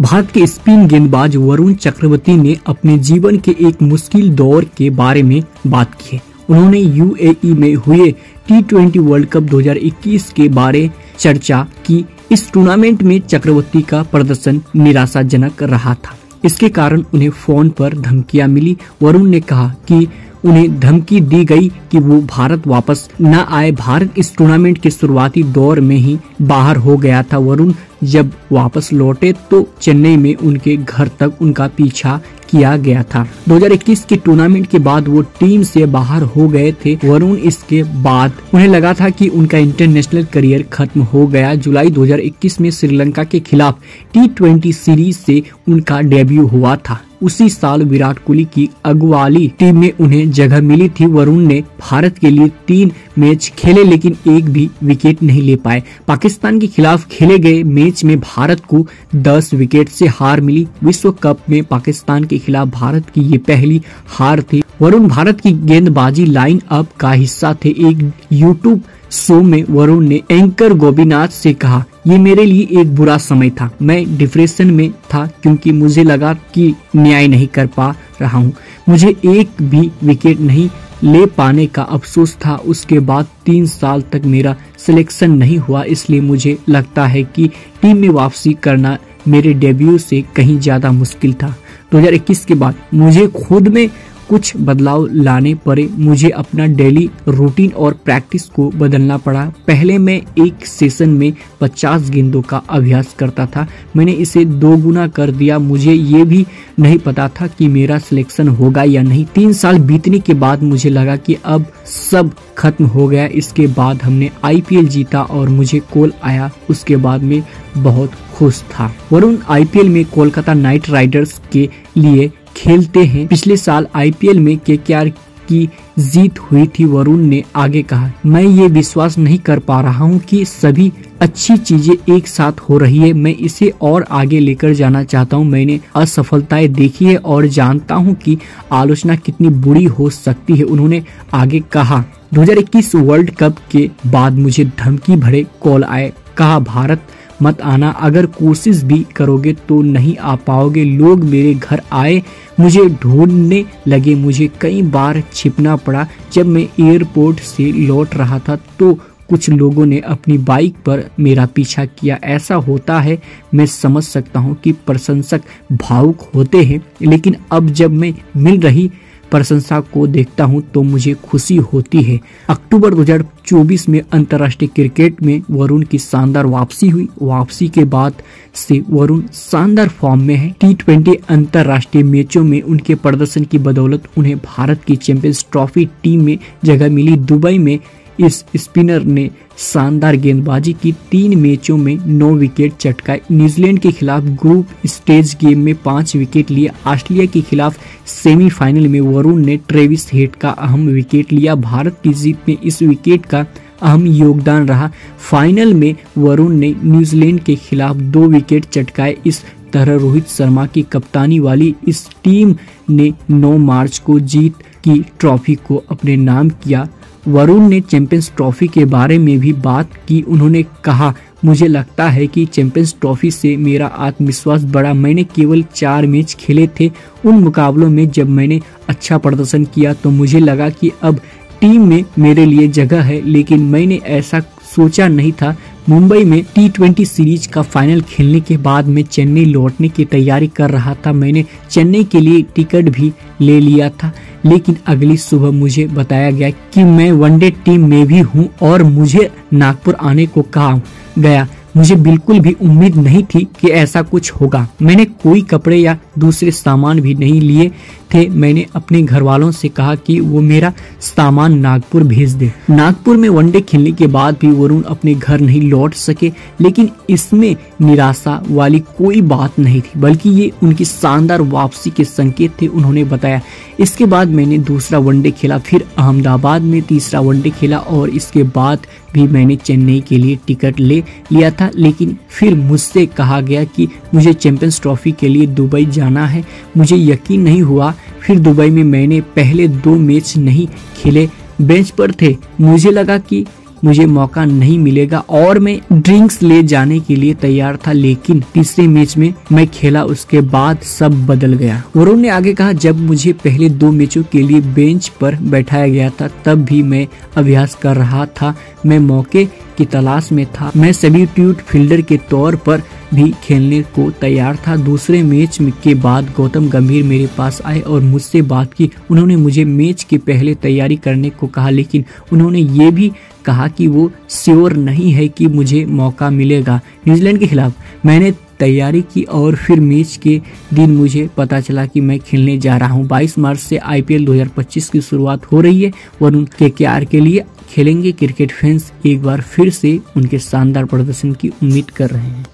भारत के स्पिन गेंदबाज वरुण चक्रवर्ती ने अपने जीवन के एक मुश्किल दौर के बारे में बात की है। उन्होंने यूएई में हुए T20 वर्ल्ड कप 2021 के बारे चर्चा की। इस टूर्नामेंट में चक्रवर्ती का प्रदर्शन निराशाजनक रहा था। इसके कारण उन्हें फोन पर धमकियां मिली। वरुण ने कहा कि उन्हें धमकी दी गई कि वो भारत वापस न आए। भारत इस टूर्नामेंट के शुरुआती दौर में ही बाहर हो गया था। वरुण जब वापस लौटे तो चेन्नई में उनके घर तक उनका पीछा किया गया था। 2021 के टूर्नामेंट के बाद वो टीम से बाहर हो गए थे। वरुण इसके बाद उन्हें लगा था कि उनका इंटरनेशनल करियर खत्म हो गया। जुलाई 2021 में श्रीलंका के खिलाफ T20 सीरीज से उनका डेब्यू हुआ था। उसी साल विराट कोहली की अगुवाली टीम में उन्हें जगह मिली थी। वरुण ने भारत के लिए 3 मैच खेले लेकिन एक भी विकेट नहीं ले पाए। पाकिस्तान के खिलाफ खेले गए मैच में भारत को 10 विकेट से हार मिली। विश्व कप में पाकिस्तान के खिलाफ भारत की ये पहली हार थी। वरुण भारत की गेंदबाजी लाइन अप का हिस्सा थे। एक यूट्यूब शो में वरुण ने एंकर गोपीनाथ से कहा, ये मेरे लिए एक बुरा समय था। मैं डिप्रेशन में था क्योंकि मुझे लगा कि न्याय नहीं कर पा रहा हूँ। मुझे एक भी विकेट नहीं ले पाने का अफसोस था। उसके बाद 3 साल तक मेरा सिलेक्शन नहीं हुआ, इसलिए मुझे लगता है कि टीम में वापसी करना मेरे डेब्यू से कहीं ज्यादा मुश्किल था। 2021 के बाद मुझे खुद में कुछ बदलाव लाने पड़े। मुझे अपना डेली रूटीन और प्रैक्टिस को बदलना पड़ा। पहले मैं एक सेशन में 50 गेंदों का अभ्यास करता था। मैंने इसे 2 गुना कर दिया। मुझे ये भी नहीं पता था कि मेरा सिलेक्शन होगा या नहीं। 3 साल बीतने के बाद मुझे लगा कि अब सब खत्म हो गया। इसके बाद हमने IPL जीता और मुझे कॉल आया। उसके बाद मैं बहुत खुश था। वरुण IPL में कोलकाता नाइट राइडर्स के लिए खेलते हैं। पिछले साल IPL में KKR की जीत हुई थी। वरुण ने आगे कहा, मैं ये विश्वास नहीं कर पा रहा हूँ कि सभी अच्छी चीजें एक साथ हो रही है। मैं इसे और आगे लेकर जाना चाहता हूँ। मैंने असफलताएं देखी है और जानता हूँ कि आलोचना कितनी बुरी हो सकती है। उन्होंने आगे कहा, 2021 वर्ल्ड कप के बाद मुझे धमकी भरे कॉल आए। कहा, भारत मत आना, अगर कोशिश भी करोगे तो नहीं आ पाओगे। लोग मेरे घर आए, मुझे ढूंढने लगे। मुझे कई बार छिपना पड़ा। जब मैं एयरपोर्ट से लौट रहा था तो कुछ लोगों ने अपनी बाइक पर मेरा पीछा किया। ऐसा होता है, मैं समझ सकता हूँ कि प्रशंसक भावुक होते हैं, लेकिन अब जब मैं मिल रही प्रशंसा को देखता हूं तो मुझे खुशी होती है। अक्टूबर 2024 में अंतर्राष्ट्रीय क्रिकेट में वरुण की शानदार वापसी हुई। वापसी के बाद से वरुण शानदार फॉर्म में है। T20 अंतर्राष्ट्रीय मैचों में उनके प्रदर्शन की बदौलत उन्हें भारत की चैंपियंस ट्रॉफी टीम में जगह मिली। दुबई में इस स्पिनर ने शानदार गेंदबाजी की। 3 मैचों में 9 विकेट चटकाए। न्यूजीलैंड के खिलाफ ग्रुप स्टेज गेम में 5 विकेट लिए। ऑस्ट्रेलिया के खिलाफ सेमीफाइनल में वरुण ने ट्रेविस हेड का अहम विकेट लिया। भारत की जीत में इस विकेट का अहम योगदान रहा। फाइनल में वरुण ने न्यूजीलैंड के खिलाफ 2 विकेट चटकाए। इस तरह रोहित शर्मा की कप्तानी वाली इस टीम ने 9 मार्च को जीत की ट्रॉफी को अपने नाम किया। वरुण ने चैंपियंस ट्रॉफी के बारे में भी बात की। उन्होंने कहा, मुझे लगता है कि चैंपियंस ट्रॉफी से मेरा आत्मविश्वास बढ़ा। मैंने केवल 4 मैच खेले थे। उन मुकाबलों में जब मैंने अच्छा प्रदर्शन किया तो मुझे लगा कि अब टीम में मेरे लिए जगह है, लेकिन मैंने ऐसा सोचा नहीं था। मुंबई में T20 सीरीज का फाइनल खेलने के बाद मैं चेन्नई लौटने की तैयारी कर रहा था। मैंने चेन्नई के लिए टिकट भी ले लिया था, लेकिन अगली सुबह मुझे बताया गया कि मैं वनडे टीम में भी हूं और मुझे नागपुर आने को कहा गया। मुझे बिल्कुल भी उम्मीद नहीं थी कि ऐसा कुछ होगा। मैंने कोई कपड़े या दूसरे सामान भी नहीं लिए थे। मैंने अपने घर वालों से कहा कि वो मेरा सामान नागपुर भेज दे। नागपुर में वनडे खेलने के बाद भी वरुण अपने घर नहीं लौट सके, लेकिन इसमें निराशा वाली कोई बात नहीं थी, बल्कि ये उनकी शानदार वापसी के संकेत थे। उन्होंने बताया, इसके बाद मैंने दूसरा वनडे खेला, फिर अहमदाबाद में तीसरा वनडे खेला और इसके बाद भी मैंने चेन्नई के लिए टिकट ले लिया था। लेकिन फिर मुझसे कहा गया कि मुझे चैंपियंस ट्रॉफी के लिए दुबई जाना है। मुझे यकीन नहीं हुआ। फिर दुबई में मैंने पहले 2 मैच नहीं खेले, बेंच पर थे। मुझे लगा कि मुझे मौका नहीं मिलेगा और मैं ड्रिंक्स ले जाने के लिए तैयार था, लेकिन तीसरे मैच में मैं खेला, उसके बाद सब बदल गया। वरुण ने आगे कहा, जब मुझे पहले 2 मैचों के लिए बेंच पर बैठाया गया था तब भी मैं अभ्यास कर रहा था, मैं मौके की तलाश में था, मैं सब्स्टिट्यूट फील्डर के तौर पर भी खेलने को तैयार था। दूसरे मैच के बाद गौतम गंभीर मेरे पास आए और मुझसे बात की। उन्होंने मुझे मैच के पहले तैयारी करने को कहा, लेकिन उन्होंने ये भी कहा कि वो श्योर नहीं है कि मुझे मौका मिलेगा। न्यूजीलैंड के खिलाफ मैंने तैयारी की और फिर मैच के दिन मुझे पता चला कि मैं खेलने जा रहा हूं। 22 मार्च से IPL 2025 की शुरुआत हो रही है। वरुण KKR के लिए खेलेंगे। क्रिकेट फैंस एक बार फिर से उनके शानदार प्रदर्शन की उम्मीद कर रहे हैं।